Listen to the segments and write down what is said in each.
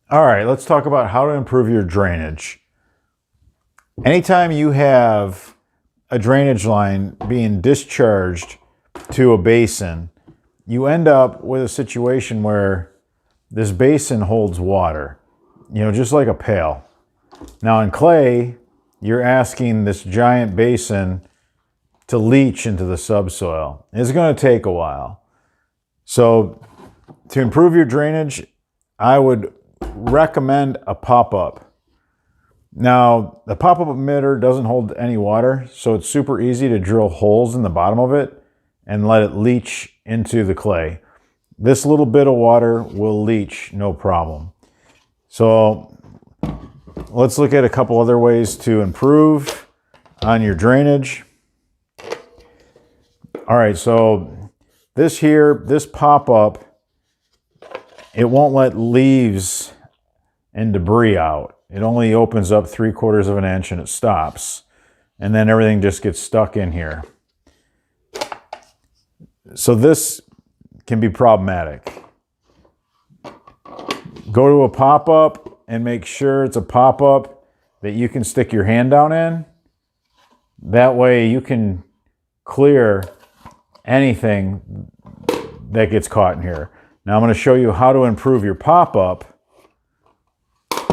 All right, let's talk about how to improve your drainage. Anytime you have a drainage line being discharged to a basin, you end up with a situation where this basin holds water, just like a pail. Now in clay, you're asking this giant basin to leach into the subsoil. It's going to take a while. So to improve your drainage, I would recommend a pop-up. Now, the pop-up emitter doesn't hold any water, so it's super easy to drill holes in the bottom of it and let it leach into the clay. This little bit of water will leach, no problem. So let's look at a couple other ways to improve on your drainage. All right, so this pop-up, it won't let leaves and debris out. It only opens up 3/4 of an inch and it stops. And then everything just gets stuck in here. So this can be problematic. Go to a pop-up and make sure it's a pop-up that you can stick your hand down in. That way you can clear anything that gets caught in here. Now I'm going to show you how to improve your pop-up.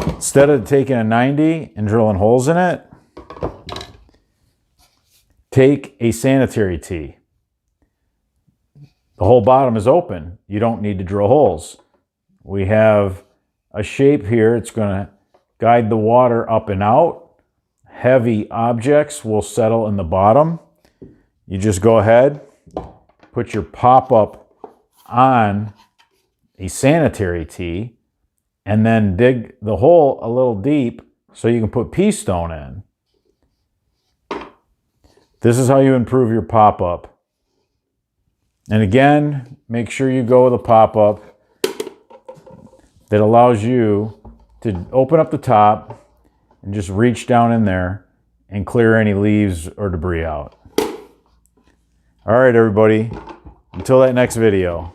Instead of taking a 90 and drilling holes in it, take a sanitary tee. The whole bottom is open. You don't need to drill holes. We have a shape here. It's going to guide the water up and out. Heavy objects will settle in the bottom. You just go ahead, put your pop-up on a sanitary tee, and then dig the hole a little deep so you can put pea stone in. This is how you improve your pop-up. And again, make sure you go with a pop-up that allows you to open up the top and just reach down in there and clear any leaves or debris out. All right, everybody, until that next video.